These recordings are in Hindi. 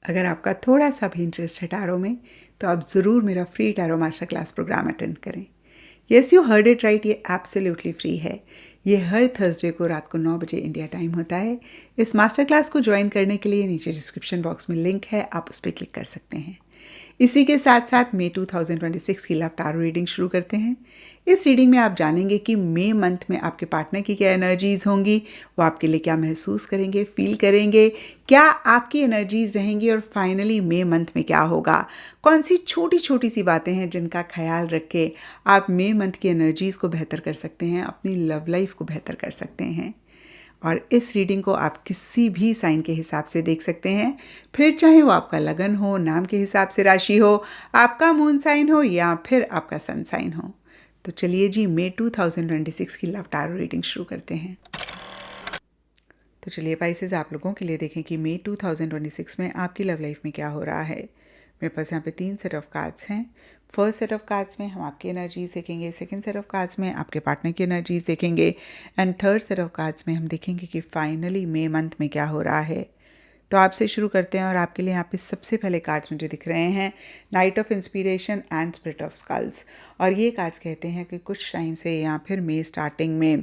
अगर आपका थोड़ा सा भी इंटरेस्ट है टैरो में तो आप ज़रूर मेरा free tarot master class programme attend करें। Yes you heard it right, ये एब्सोल्युटली फ्री है। ये हर थर्सडे को रात को 9 बजे इंडिया टाइम होता है। इस मास्टर क्लास को ज्वाइन करने के लिए नीचे डिस्क्रिप्शन बॉक्स में लिंक है, आप उस पर क्लिक कर सकते हैं। इसी के साथ साथ मई 2026 की लव टैरो रीडिंग शुरू करते हैं। इस रीडिंग में आप जानेंगे कि मई मंथ में आपके पार्टनर की क्या एनर्जीज़ होंगी, वो आपके लिए क्या महसूस करेंगे, फील करेंगे, क्या आपकी एनर्जीज़ रहेंगी और फाइनली मई मंथ में क्या होगा। कौन सी छोटी छोटी सी बातें हैं जिनका ख्याल रख के आप मई मंथ की एनर्जीज़ को बेहतर कर सकते हैं, अपनी लव लाइफ को बेहतर कर सकते हैं। और इस रीडिंग को आप किसी भी साइन के हिसाब से देख सकते हैं, फिर चाहे वो आपका लगन हो, नाम के हिसाब से राशि हो, आपका मून साइन हो या फिर आपका सन साइन हो। तो चलिए जी, मई 2026 की लव टैरो रीडिंग शुरू करते हैं। तो चलिए पाइसेस, आप लोगों के लिए देखें कि मई 2026 में आपकी लव लाइफ में क्या हो रहा है। मेरे पास यहाँ पे 3 सेट ऑफ कार्ड्स हैं। फर्स्ट सेट ऑफ कार्ड्स में हम आपकी एनर्जीज देखेंगे, सेकंड सेट ऑफ कार्ड्स में आपके पार्टनर की एनर्जीज देखेंगे and third set of cards में हम देखेंगे कि फाइनली मई मंथ में क्या हो रहा है। तो आपसे शुरू करते हैं और आपके लिए यहाँ पे सबसे पहले कार्ड्स मुझे दिख रहे हैं knight of inspiration and spirit of skulls. और ये कार्ड्स कहते हैं कि कुछ टाइम से या फिर मई स्टार्टिंग में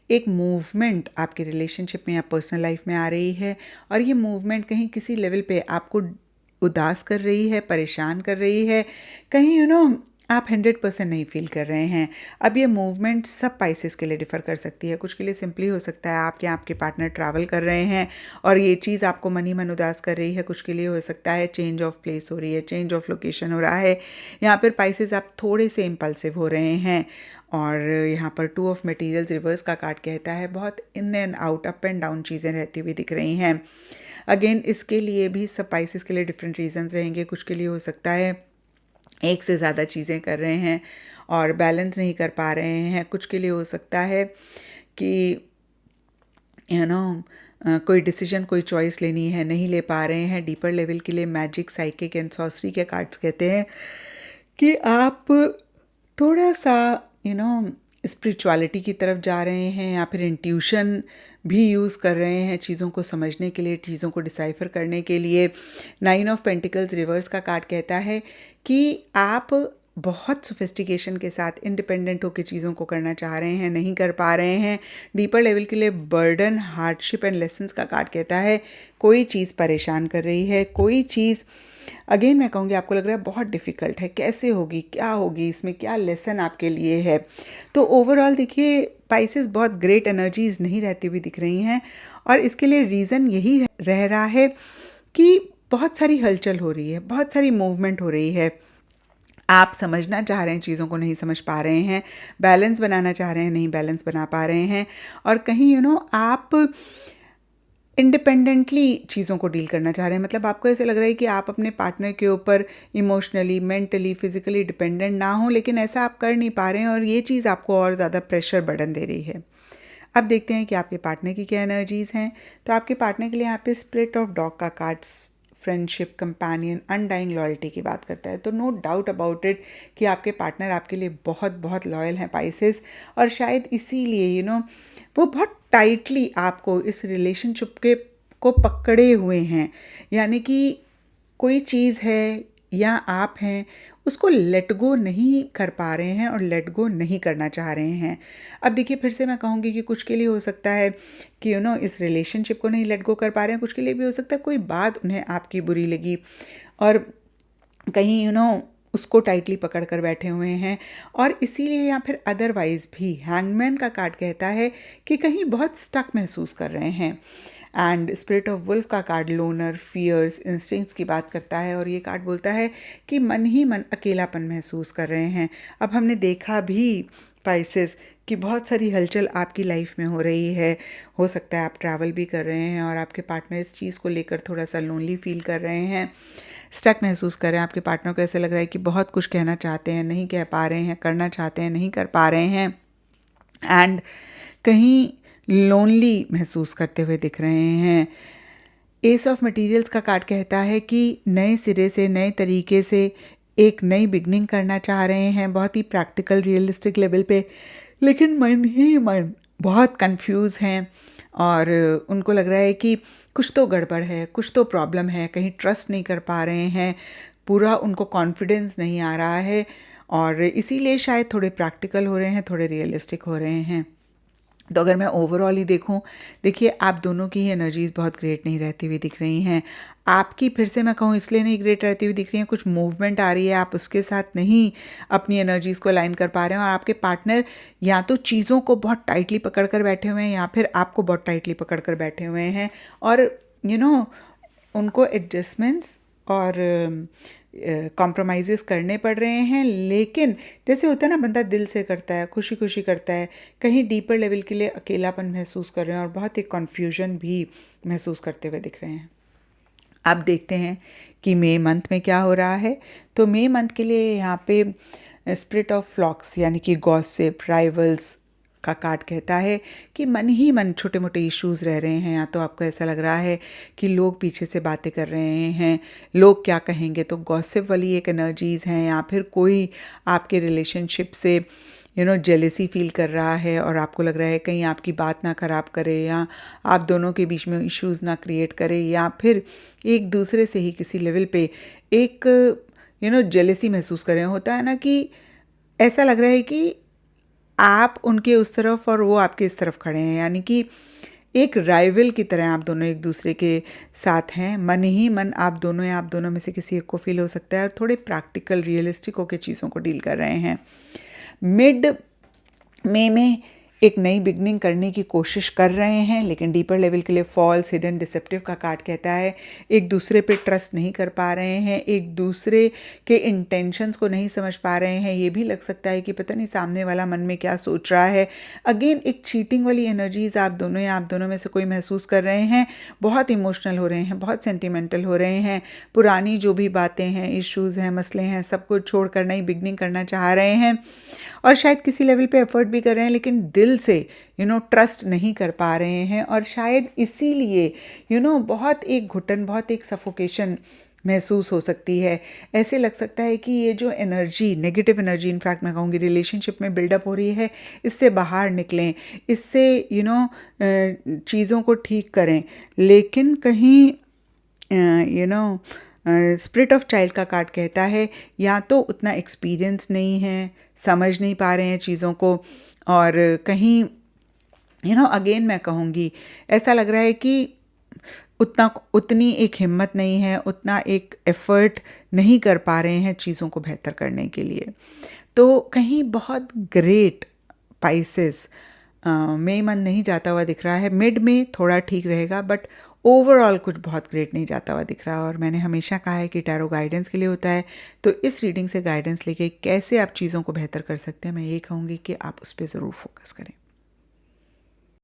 एक मूवमेंट आपके रिलेशनशिप में या पर्सनल लाइफ में आ रही है और ये मूवमेंट कहीं किसी लेवल पे आपको उदास कर रही है, परेशान कर रही है, कहीं आप 100% नहीं फील कर रहे हैं। अब ये मूवमेंट सब पाइसेस के लिए डिफ़र कर सकती है। कुछ के लिए सिंपली हो सकता है आप या आपके पार्टनर ट्रैवल कर रहे हैं और ये चीज़ आपको मन ही मन उदास कर रही है। कुछ के लिए हो सकता है चेंज ऑफ प्लेस हो रही है, चेंज ऑफ लोकेशन हो रहा है, यहाँ पर पाइसेस आप थोड़े से इम्पल्सिव हो रहे हैं। और यहाँ पर 2 ऑफ मटीरियल्स रिवर्स का कार्ड कहता है बहुत in and out, up and down चीज़ें रहती हुई दिख रही हैं। अगेन इसके लिए भी सब पाइसेस के लिए डिफरेंट रीजंस रहेंगे। कुछ के लिए हो सकता है एक से ज़्यादा चीज़ें कर रहे हैं और बैलेंस नहीं कर पा रहे हैं। कुछ के लिए हो सकता है कि कोई डिसीजन, कोई चॉइस लेनी है, नहीं ले पा रहे हैं। डीपर लेवल के लिए मैजिक, साइकिक एंड सॉर्सरी के कार्ड्स कहते हैं कि आप थोड़ा सा स्पिरिचुअलिटी की तरफ जा रहे हैं या फिर इंट्यूशन भी यूज़ कर रहे हैं चीज़ों को समझने के लिए, चीज़ों को डिसाइफर करने के लिए। 9 ऑफ पेंटिकल्स रिवर्स का कार्ड कहता है कि आप बहुत सोफिस्टिकेशन के साथ इंडिपेंडेंट होकर चीज़ों को करना चाह रहे हैं, नहीं कर पा रहे हैं। डीपर लेवल के लिए बर्डन, हार्डशिप एंड लेसन्स का कार्ड कहता है कोई चीज़ परेशान कर रही है, कोई चीज़ अगेन मैं कहूँगी आपको लग रहा है बहुत डिफ़िकल्ट है, कैसे होगी, क्या होगी, इसमें क्या लेसन आपके लिए है। तो ओवरऑल देखिए पाइसेस बहुत ग्रेट एनर्जीज नहीं रहती हुई दिख रही हैं और इसके लिए रीज़न यही रह रहा है कि बहुत सारी हलचल हो रही है, बहुत सारी मूवमेंट हो रही है। आप समझना चाह रहे हैं, चीज़ों को नहीं समझ पा रहे हैं, बैलेंस बनाना चाह रहे हैं, नहीं बैलेंस बना पा रहे हैं और कहीं आप इंडिपेंडेंटली चीज़ों को डील करना चाह रहे हैं। मतलब आपको ऐसे लग रहा है कि आप अपने पार्टनर के ऊपर इमोशनली, मेंटली, फिजिकली डिपेंडेंट ना हो, लेकिन ऐसा आप कर नहीं पा रहे हैं और ये चीज़ आपको और ज़्यादा प्रेशर बर्डन दे रही है। अब देखते हैं कि आपके पार्टनर की क्या एनर्जीज़ हैं। तो आपके पार्टनर के लिए यहाँ पे स्पिरिट ऑफ डॉग का cards friendship, companion, undying loyalty की बात करता है। तो नो डाउट अबाउट इट कि आपके पार्टनर आपके लिए बहुत बहुत लॉयल हैं पाइसेस और शायद इसीलिए वो बहुत टाइटली आपको इस रिलेशनशिप को पकड़े हुए हैं। यानी कि कोई चीज़ है या आप हैं उसको लेट गो नहीं कर पा रहे हैं और लेट गो नहीं करना चाह रहे हैं। अब देखिए फिर से मैं कहूँगी कि कुछ के लिए हो सकता है कि इस रिलेशनशिप को नहीं लेट गो कर पा रहे हैं। कुछ के लिए भी हो सकता है कोई बात उन्हें आपकी बुरी लगी और कहीं उसको टाइटली पकड़ कर बैठे हुए हैं और इसीलिए या फिर अदरवाइज़ भी हैंगमैन का कार्ड कहता है कि कहीं बहुत स्टक महसूस कर रहे हैं। एंड स्पिरिट ऑफ वुल्फ का कार्ड लोनर, फियर्स, इंस्टिंक्ट्स की बात करता है और ये कार्ड बोलता है कि मन ही मन अकेलापन महसूस कर रहे हैं। अब हमने देखा भी पाइसेस कि बहुत सारी हलचल आपकी लाइफ में हो रही है। हो सकता है आप ट्रैवल भी कर रहे हैं और आपके पार्टनर इस चीज़ को लेकर थोड़ा सा लोनली फील कर रहे हैं, स्टक महसूस कर रहे हैं। आपके पार्टनर को ऐसे लग रहा है कि बहुत कुछ कहना चाहते हैं, नहीं कह पा रहे हैं, करना चाहते हैं, नहीं कर पा रहे हैं एंड कहीं लोनली महसूस करते हुए दिख रहे हैं। एस ऑफ मटीरियल्स का कार्ड कहता है कि नए सिरे से, नए तरीके से एक नई बिगनिंग करना चाह रहे हैं, बहुत ही प्रैक्टिकल, रियलिस्टिक लेवल पे, लेकिन मन ही मन बहुत कंफ्यूज हैं। और उनको लग रहा है कि कुछ तो गड़बड़ है, कुछ तो प्रॉब्लम है, कहीं ट्रस्ट नहीं कर पा रहे हैं, पूरा उनको कॉन्फिडेंस नहीं आ रहा है, और इसीलिए शायद थोड़े प्रैक्टिकल हो रहे हैं, थोड़े रियलिस्टिक हो रहे हैं। तो अगर मैं ओवरऑल ही देखूं, देखिए आप दोनों की ही एनर्जीज़ बहुत ग्रेट नहीं रहती हुई दिख रही हैं। आपकी फिर से मैं कहूँ इसलिए नहीं ग्रेट रहती हुई दिख रही हैं, कुछ मूवमेंट आ रही है, आप उसके साथ नहीं अपनी एनर्जीज़ को अलाइन कर पा रहे हैं, और आपके पार्टनर या तो चीज़ों को बहुत टाइटली पकड़ कर बैठे हुए हैं या फिर आपको बहुत टाइटली पकड़ कर बैठे हुए हैं, और उनको एडजस्टमेंट्स और कॉम्प्रोमाइज़ेस करने पड़ रहे हैं। लेकिन जैसे होता है ना, बंदा दिल से करता है, खुशी खुशी करता है, कहीं डीपर लेवल के लिए अकेलापन महसूस कर रहे हैं और बहुत एक कन्फ्यूजन भी महसूस करते हुए दिख रहे हैं। अब देखते हैं कि मई मंथ में क्या हो रहा है। तो मई मंथ के लिए यहाँ पे स्पिरिट ऑफ फ्लॉक्स यानी कि गॉसिप, राइवल्स का कार्ड कहता है कि मन ही मन छोटे मोटे इश्यूज़ रह रहे हैं, या तो आपको ऐसा लग रहा है कि लोग पीछे से बातें कर रहे हैं, लोग क्या कहेंगे, तो गॉसिप वाली एक एनर्जीज़ हैं, या फिर कोई आपके रिलेशनशिप से जेलेसी फील कर रहा है और आपको लग रहा है कहीं आपकी बात ना ख़राब करे, या आप दोनों के बीच में इश्यूज़ ना क्रिएट करे, या फिर एक दूसरे से ही किसी लेवल पे एक जेलेसी महसूस कर रहे हैं। होता है ना कि ऐसा लग रहा है कि आप उनके उस तरफ और वो आपके इस तरफ खड़े हैं, यानी कि एक राइवल की तरह आप दोनों एक दूसरे के साथ हैं। मन ही मन आप दोनों में से किसी एक को फील हो सकता है, और थोड़े प्रैक्टिकल रियलिस्टिक होकर चीज़ों को डील कर रहे हैं। मिड मई में एक नई बिगनिंग करने की कोशिश कर रहे हैं, लेकिन डीपर लेवल के लिए फॉल्स, हिडन, डिसेप्टिव का कार्ड कहता है एक दूसरे पे ट्रस्ट नहीं कर पा रहे हैं, एक दूसरे के इंटेंशंस को नहीं समझ पा रहे हैं। ये भी लग सकता है कि पता नहीं सामने वाला मन में क्या सोच रहा है। अगेन एक चीटिंग वाली एनर्जीज आप दोनों या आप दोनों में से कोई महसूस कर रहे हैं। बहुत इमोशनल हो रहे हैं, बहुत सेंटिमेंटल हो रहे हैं, पुरानी जो भी बातें हैं, इश्यूज़ हैं, मसले हैं, सब कुछ छोड़कर नई बिगनिंग करना चाह रहे हैं, और शायद किसी लेवल पे एफर्ट भी कर रहे हैं, लेकिन दिल से ट्रस्ट नहीं कर पा रहे हैं, और शायद इसीलिए बहुत एक घुटन, बहुत एक सफोकेशन महसूस हो सकती है। ऐसे लग सकता है कि ये जो एनर्जी, नेगेटिव एनर्जी इनफैक्ट मैं कहूँगी रिलेशनशिप में बिल्डअप हो रही है, इससे बाहर निकलें, इससे चीज़ों को ठीक करें, लेकिन कहीं स्पिरिट ऑफ चाइल्ड का कार्ड कहता है या तो उतना एक्सपीरियंस नहीं है, समझ नहीं पा रहे हैं चीज़ों को, और कहीं अगेन मैं कहूँगी ऐसा लग रहा है कि उतनी एक हिम्मत नहीं है, उतना एक एफ़र्ट नहीं कर पा रहे हैं चीज़ों को बेहतर करने के लिए। तो कहीं बहुत ग्रेट पाइसेस मई मंथ नहीं जाता हुआ दिख रहा है। मिड में थोड़ा ठीक रहेगा, बट ओवरऑल कुछ बहुत ग्रेट नहीं जाता हुआ दिख रहा। और मैंने हमेशा कहा है कि टैरो गाइडेंस के लिए होता है, तो इस रीडिंग से गाइडेंस लेके कैसे आप चीज़ों को बेहतर कर सकते हैं, मैं ये कहूँगी कि आप उस पर ज़रूर फोकस करें।